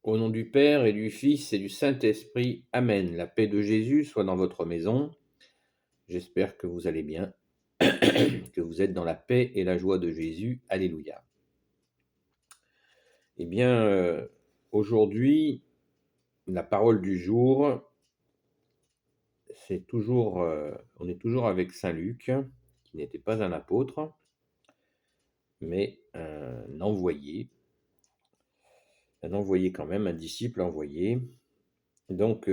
Au nom du Père et du Fils et du Saint-Esprit. Amen. La paix de Jésus soit dans votre maison. J'espère que vous allez bien, que vous êtes dans la paix et la joie de Jésus. Alléluia. Eh bien, aujourd'hui, la parole du jour, on est toujours avec Saint Luc, qui n'était pas un apôtre, mais un envoyé quand même, un disciple envoyé. Donc,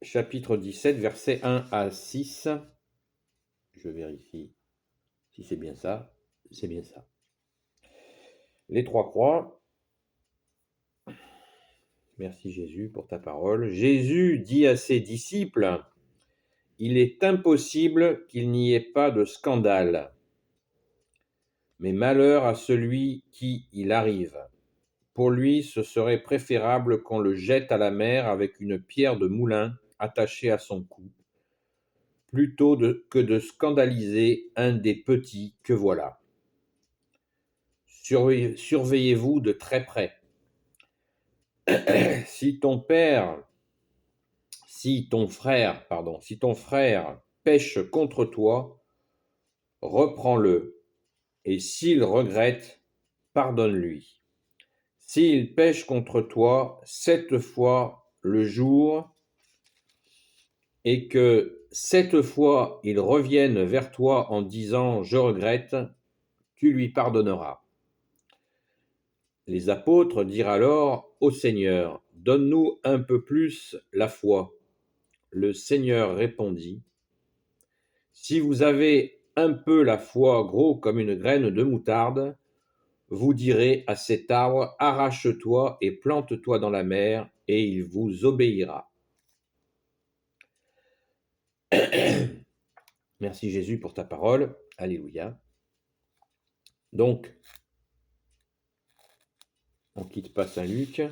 chapitre 17, versets 1 à 6. Je vérifie si c'est bien ça. C'est bien ça. Les trois croix. Merci Jésus pour ta parole. Jésus dit à ses disciples, « Il est impossible qu'il n'y ait pas de scandale, mais malheur à celui qui y arrive. Pour lui, ce serait préférable qu'on le jette à la mer avec une pierre de moulin attachée à son cou, plutôt que de scandaliser un des petits que voilà. Surveillez-vous de très près. Si ton frère pêche contre toi, reprends-le, et s'il regrette, pardonne-lui. S'il pêche contre toi 7 fois le jour, et que 7 fois il revienne vers toi en disant « Je regrette », tu lui pardonneras. Les apôtres dirent alors au Seigneur, « Donne-nous un peu plus la foi. » Le Seigneur répondit, « Si vous avez un peu la foi gros comme une graine de moutarde, vous direz à cet arbre, arrache-toi et plante-toi dans la mer, et il vous obéira. » Merci Jésus pour ta parole. Alléluia. Donc, on ne quitte pas Saint Luc.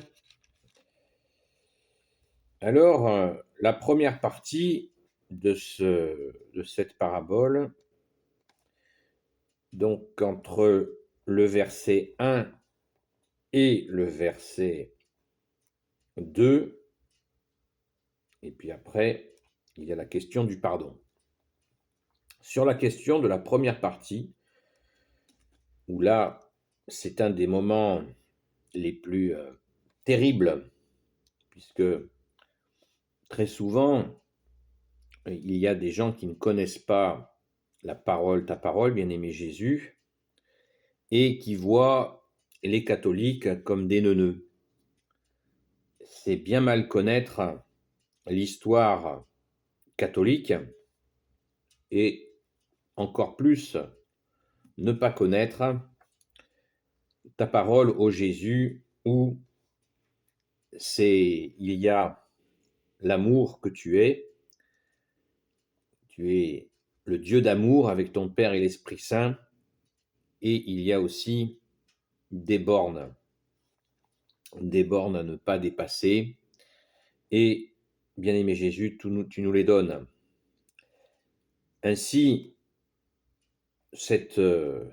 Alors, la première partie de cette parabole, donc entre le verset 1 et le verset 2, et puis après, il y a la question du pardon. Sur la question de la première partie, où là, c'est un des moments les plus terribles, puisque très souvent, il y a des gens qui ne connaissent pas ta parole, bien-aimé Jésus, et qui voient les catholiques comme des neuneux. C'est bien mal connaître l'histoire catholique, et encore plus ne pas connaître ta parole, ô Jésus, où il y a l'amour que tu es le Dieu d'amour avec ton Père et l'Esprit Saint, et il y a aussi des bornes à ne pas dépasser, et bien-aimé Jésus, tu nous les donnes. Ainsi, ce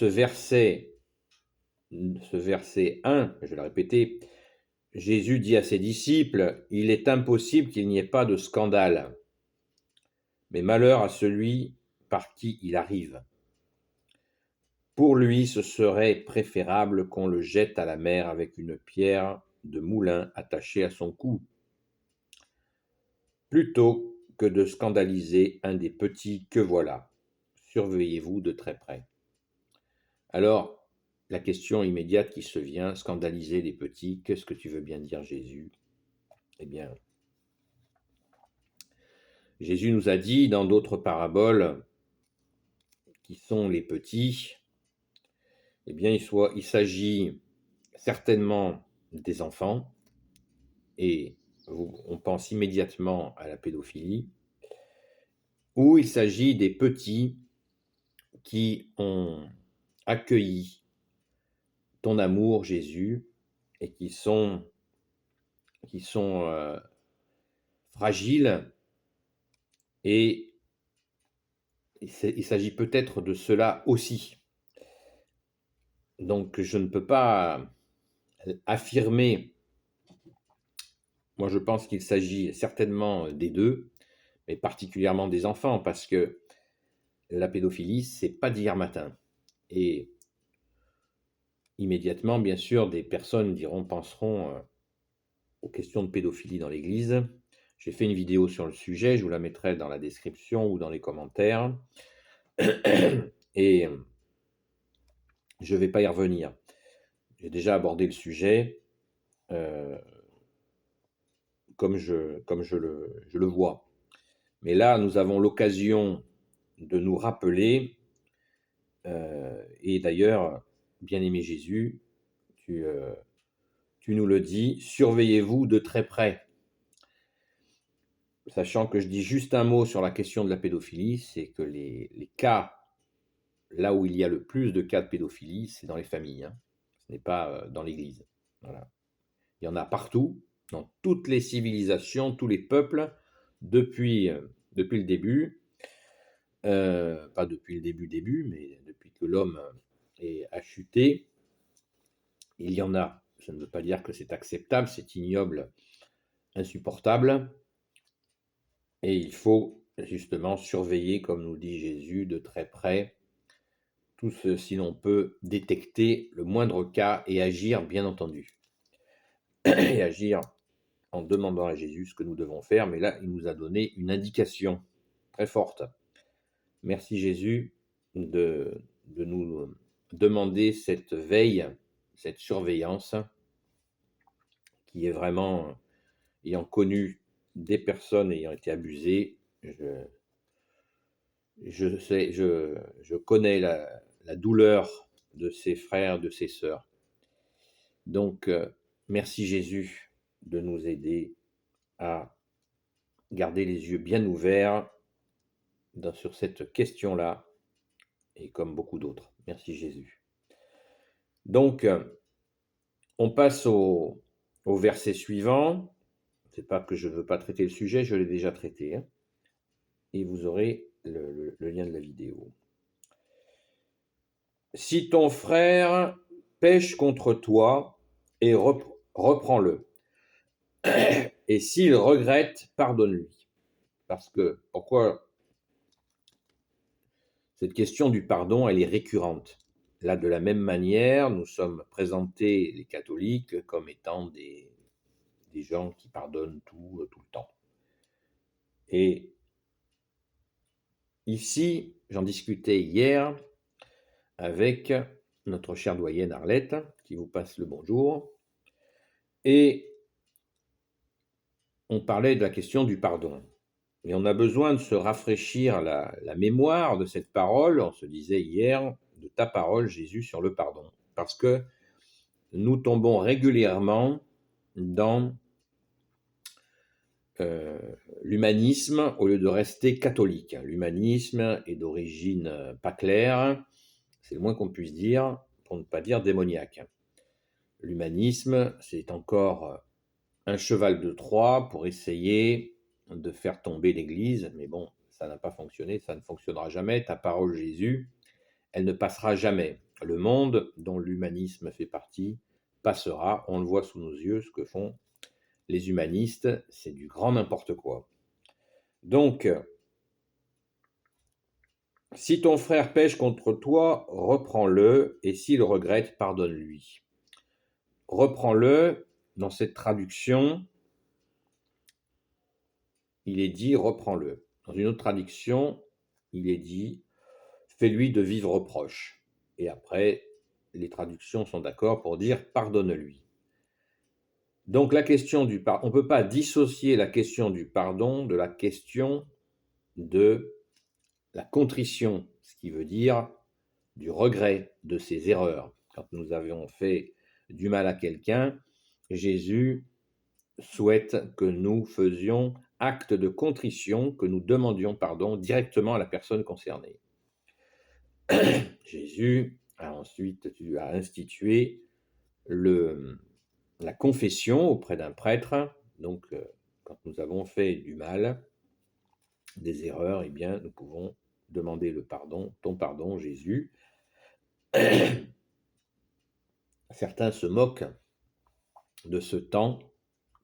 verset 1, je vais le répéter, Jésus dit à ses disciples, « Il est impossible qu'il n'y ait pas de scandale, mais malheur à celui par qui il arrive. Pour lui, ce serait préférable qu'on le jette à la mer avec une pierre de moulin attachée à son cou, plutôt que de scandaliser un des petits que voilà. Surveillez-vous de très près. » Alors, la question immédiate qui se vient, scandaliser les petits, qu'est-ce que tu veux bien dire, Jésus? Eh bien, Jésus nous a dit dans d'autres paraboles qui sont les petits, eh bien, il s'agit certainement des enfants, et on pense immédiatement à la pédophilie, ou il s'agit des petits qui ont accueilli ton amour, Jésus, et qui sont fragiles, et il s'agit peut-être de cela aussi. Donc je ne peux pas affirmer, moi je pense qu'il s'agit certainement des deux, mais particulièrement des enfants, parce que la pédophilie, c'est pas d'hier matin. Et immédiatement, bien sûr, des personnes penseront aux questions de pédophilie dans l'Église. J'ai fait une vidéo sur le sujet, je vous la mettrai dans la description ou dans les commentaires. Et je ne vais pas y revenir. J'ai déjà abordé le sujet comme je le vois. Mais là, nous avons l'occasion de nous rappeler, et d'ailleurs, bien-aimé Jésus, tu nous le dis, surveillez-vous de très près. Sachant que je dis juste un mot sur la question de la pédophilie, c'est que les cas, là où il y a le plus de cas de pédophilie, c'est dans les familles, hein. Ce n'est pas dans l'Église. Voilà. Il y en a partout, dans toutes les civilisations, tous les peuples, depuis le début. Pas depuis le début, mais depuis que l'homme a chuté, il y en a. Ça ne veut pas dire que c'est acceptable, c'est ignoble, insupportable. Et il faut justement surveiller, comme nous dit Jésus, de très près tout ce, si l'on peut détecter le moindre cas et agir, bien entendu. Et agir en demandant à Jésus ce que nous devons faire. Mais là, il nous a donné une indication très forte. Merci Jésus de nous demander cette veille, cette surveillance qui est vraiment, ayant connu des personnes ayant été abusées, je connais la douleur de ses frères, de ses sœurs. Donc, merci Jésus de nous aider à garder les yeux bien ouverts sur cette question-là, et comme beaucoup d'autres. Merci Jésus. Donc, on passe au verset suivant. C'est pas que je ne veux pas traiter le sujet, je l'ai déjà traité, hein. Et vous aurez le lien de la vidéo. Si ton frère pêche contre toi, et reprends-le. Et s'il regrette, pardonne-lui. Parce que, pourquoi cette question du pardon, elle est récurrente. Là, de la même manière, nous sommes présentés, les catholiques, comme étant des gens qui pardonnent tout le temps. Et ici, j'en discutais hier avec notre chère doyenne Arlette, qui vous passe le bonjour, et on parlait de la question du pardon. Et on a besoin de se rafraîchir la mémoire de cette parole, on se disait hier, de ta parole, Jésus, sur le pardon. Parce que nous tombons régulièrement dans l'humanisme au lieu de rester catholique. L'humanisme est d'origine pas claire, c'est le moins qu'on puisse dire, pour ne pas dire démoniaque. L'humanisme, c'est encore un cheval de Troie pour essayer de faire tomber l'Église, mais bon, ça n'a pas fonctionné, ça ne fonctionnera jamais. Ta parole, Jésus, elle ne passera jamais. Le monde dont l'humanisme fait partie passera, on le voit sous nos yeux, ce que font les humanistes, c'est du grand n'importe quoi. Donc, si ton frère pêche contre toi, reprends-le, et s'il regrette, pardonne-lui. Reprends-le, dans cette traduction, il est dit reprends-le. Dans une autre traduction, il est dit fais-lui de vifs reproches. Et après, les traductions sont d'accord pour dire pardonne-lui. Donc la question du pardon, on ne peut pas dissocier la question du pardon de la question de la contrition, ce qui veut dire du regret de ses erreurs. Quand nous avions fait du mal à quelqu'un, Jésus souhaite que nous faisions acte de contrition, que nous demandions pardon directement à la personne concernée. Jésus a ensuite institué la confession auprès d'un prêtre. Donc, quand nous avons fait du mal, des erreurs, eh bien, nous pouvons demander le pardon, ton pardon, Jésus. certains se moquent de ce temps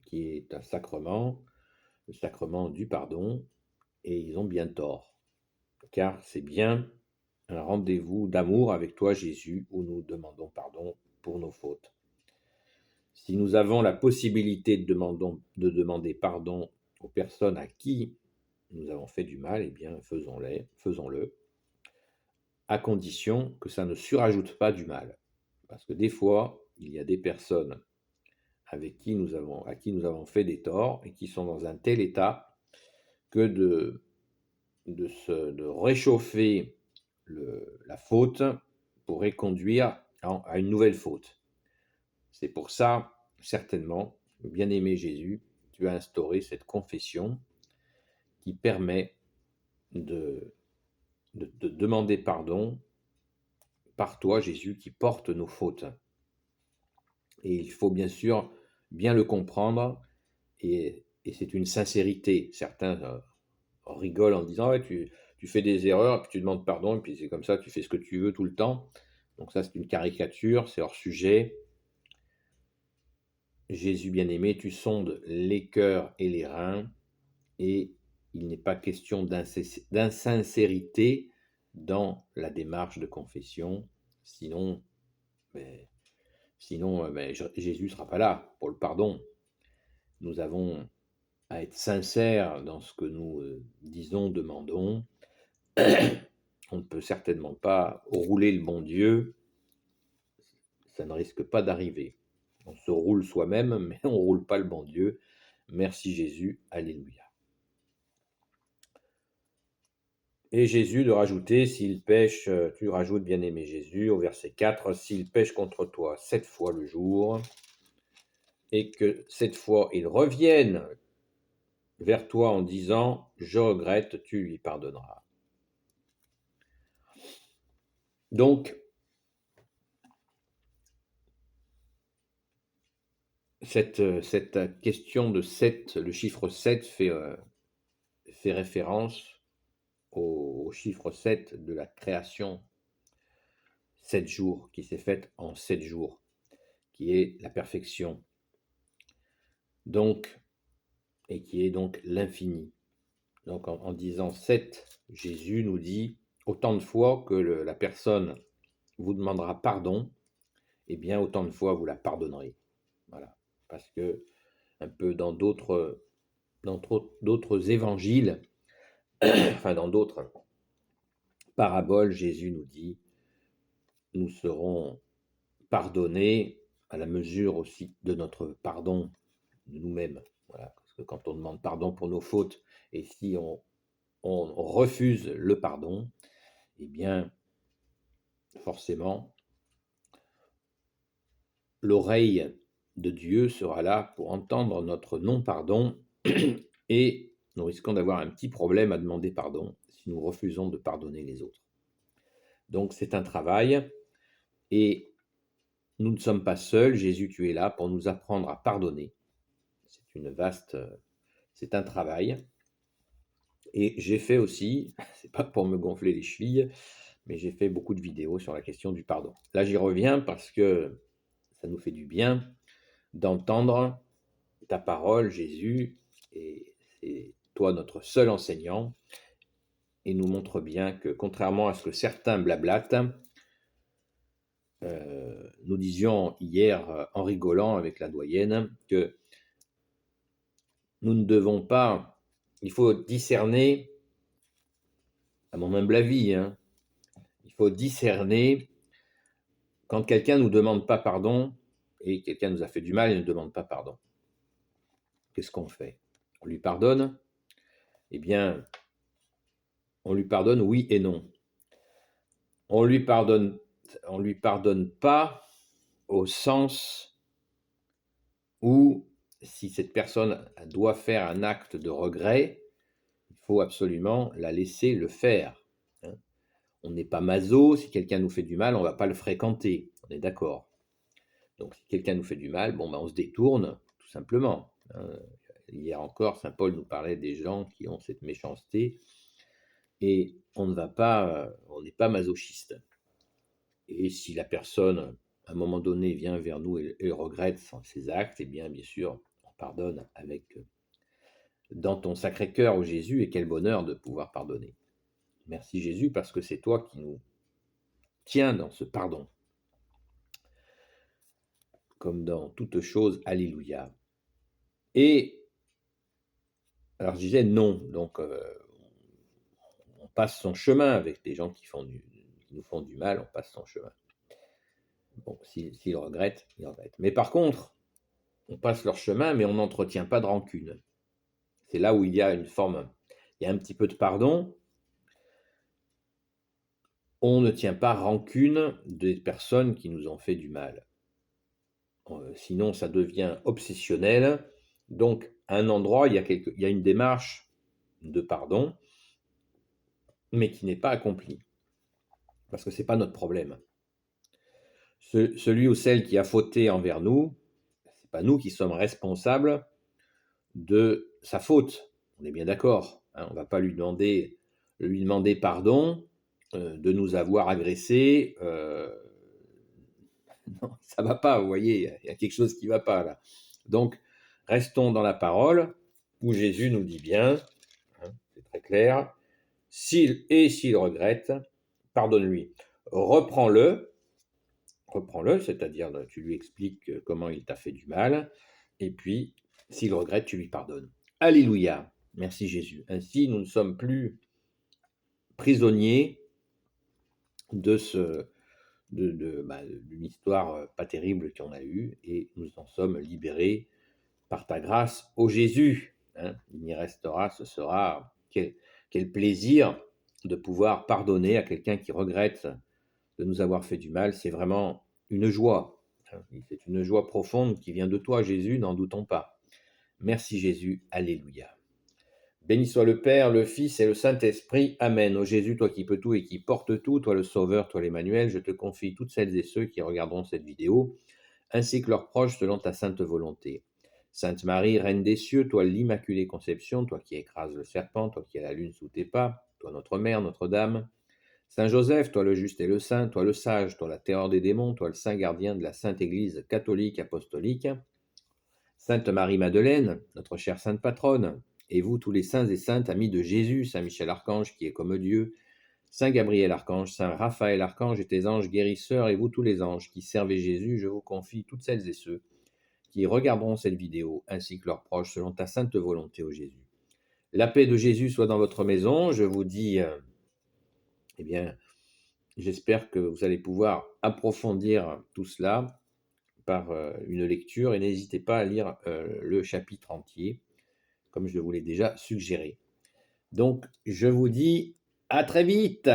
qui est un sacrement, le sacrement du pardon, et ils ont bien tort, car c'est bien un rendez-vous d'amour avec toi, Jésus, où nous demandons pardon pour nos fautes. Si nous avons la possibilité de demander pardon aux personnes à qui nous avons fait du mal, eh bien faisons-le, à condition que ça ne surajoute pas du mal. Parce que des fois, il y a des personnes à qui nous avons fait des torts et qui sont dans un tel état que de réchauffer la faute pourrait conduire à une nouvelle faute. C'est pour ça, certainement, bien-aimé Jésus, tu as instauré cette confession qui permet de demander pardon par toi, Jésus, qui porte nos fautes. Et il faut bien sûr bien le comprendre, et c'est une sincérité. Certains rigolent en disant ouais, tu fais des erreurs, et puis tu demandes pardon, et puis c'est comme ça, tu fais ce que tu veux tout le temps. Donc ça, c'est une caricature, c'est hors sujet. Jésus bien-aimé, tu sondes les cœurs et les reins, et il n'est pas question d'insincérité dans la démarche de confession, sinon, Jésus ne sera pas là pour le pardon. Nous avons à être sincères dans ce que nous disons, demandons. On ne peut certainement pas rouler le bon Dieu, ça ne risque pas d'arriver. On se roule soi-même, mais on ne roule pas le bon Dieu. Merci Jésus, alléluia. Et Jésus de rajouter, s'il pêche, tu rajoutes, bien-aimé Jésus, au verset 4, s'il pêche contre toi 7 fois le jour, et que 7 fois il revienne vers toi en disant, je regrette, tu lui pardonneras. Donc, cette question de 7, le chiffre 7 fait référence au chiffre 7 de la création, 7 jours, qui s'est faite en 7 jours, qui est la perfection, donc, et qui est donc l'infini. Donc en disant 7, Jésus nous dit autant de fois que la personne vous demandera pardon, et bien autant de fois vous la pardonnerez. Voilà, parce que un peu dans d'autres évangiles, enfin dans d'autres paraboles, Jésus nous dit nous serons pardonnés à la mesure aussi de notre pardon de nous-mêmes. Voilà, parce que quand on demande pardon pour nos fautes, et si on refuse le pardon, eh bien, forcément, l'oreille de Dieu sera là pour entendre notre non-pardon, et nous risquons d'avoir un petit problème à demander pardon si nous refusons de pardonner les autres. Donc c'est un travail, et nous ne sommes pas seuls. Jésus, tu es là pour nous apprendre à pardonner. C'est un travail. Et j'ai fait aussi, c'est pas pour me gonfler les chevilles, mais j'ai fait beaucoup de vidéos sur la question du pardon. Là, j'y reviens parce que ça nous fait du bien d'entendre ta parole, Jésus, et c'est toi notre seul enseignant, et nous montre bien que, contrairement à ce que certains blablatent, nous disions hier en rigolant avec la doyenne que nous ne devons pas, il faut discerner, à mon humble avis, il faut discerner quand quelqu'un ne nous demande pas pardon, et quelqu'un nous a fait du mal et ne demande pas pardon. Qu'est-ce qu'on fait? On lui pardonne? Eh bien, on lui pardonne oui et non. On lui pardonne pas au sens où, si cette personne doit faire un acte de regret, il faut absolument la laisser le faire. On n'est pas maso, si quelqu'un nous fait du mal, on ne va pas le fréquenter, on est d'accord. Donc si quelqu'un nous fait du mal, on se détourne, tout simplement. Hier encore, saint Paul nous parlait des gens qui ont cette méchanceté, et on n'est pas masochiste. Et si la personne à un moment donné, vient vers nous et regrette ses actes, eh bien sûr, on pardonne avec dans ton Sacré-Cœur, ô Jésus, et quel bonheur de pouvoir pardonner. Merci Jésus, parce que c'est toi qui nous tiens dans ce pardon. Comme dans toute chose, alléluia. Et, alors je disais non, donc on passe son chemin avec des gens qui nous font du mal, on passe son chemin. Bon, s'ils regrettent, ils regrettent. Mais par contre, on passe leur chemin, mais on n'entretient pas de rancune. C'est là où il y a il y a un petit peu de pardon. On ne tient pas rancune des personnes qui nous ont fait du mal. Sinon, ça devient obsessionnel. Donc, à un endroit, il y a une démarche de pardon, mais qui n'est pas accomplie. Parce que ce n'est pas notre problème. Celui ou celle qui a fauté envers nous, ce n'est pas nous qui sommes responsables de sa faute. On est bien d'accord. Hein, on ne va pas lui demander pardon de nous avoir agressés. Non, ça ne va pas, vous voyez, il y a quelque chose qui ne va pas là. Donc, restons dans la parole où Jésus nous dit bien, hein, c'est très clair, s'il regrette, pardonne-lui. Reprends-le, c'est-à-dire tu lui expliques comment il t'a fait du mal, et puis, s'il regrette, tu lui pardonnes. Alléluia, merci Jésus. Ainsi, nous ne sommes plus prisonniers d'une histoire pas terrible qu'on a eue, et nous en sommes libérés par ta grâce, ô Jésus. Hein, il y restera, ce sera quel plaisir de pouvoir pardonner à quelqu'un qui regrette de nous avoir fait du mal. C'est vraiment une joie. C'est une joie profonde qui vient de toi, Jésus, n'en doutons pas. Merci Jésus, alléluia. Béni soit le Père, le Fils et le Saint-Esprit. Amen. Ô Jésus, toi qui peux tout et qui portes tout, toi le Sauveur, toi l'Emmanuel, je te confie toutes celles et ceux qui regarderont cette vidéo, ainsi que leurs proches selon ta sainte volonté. Sainte Marie, Reine des cieux, toi l'Immaculée Conception, toi qui écrases le serpent, toi qui as la lune sous tes pas, toi notre Mère, Notre-Dame. Saint Joseph, toi le juste et le saint, toi le sage, toi la terreur des démons, toi le saint gardien de la Sainte Église catholique apostolique. Sainte Marie-Madeleine, notre chère sainte patronne, et vous tous les saints et saintes, amis de Jésus, Saint Michel Archange qui est comme Dieu, Saint Gabriel Archange, Saint Raphaël Archange et tes anges guérisseurs, et vous tous les anges qui servez Jésus, je vous confie toutes celles et ceux qui regarderont cette vidéo, ainsi que leurs proches, selon ta sainte volonté, ô Jésus. La paix de Jésus soit dans votre maison. Je vous dis, eh bien, j'espère que vous allez pouvoir approfondir tout cela par une lecture, et n'hésitez pas à lire le chapitre entier, comme je vous l'ai déjà suggéré. Donc, je vous dis à très vite.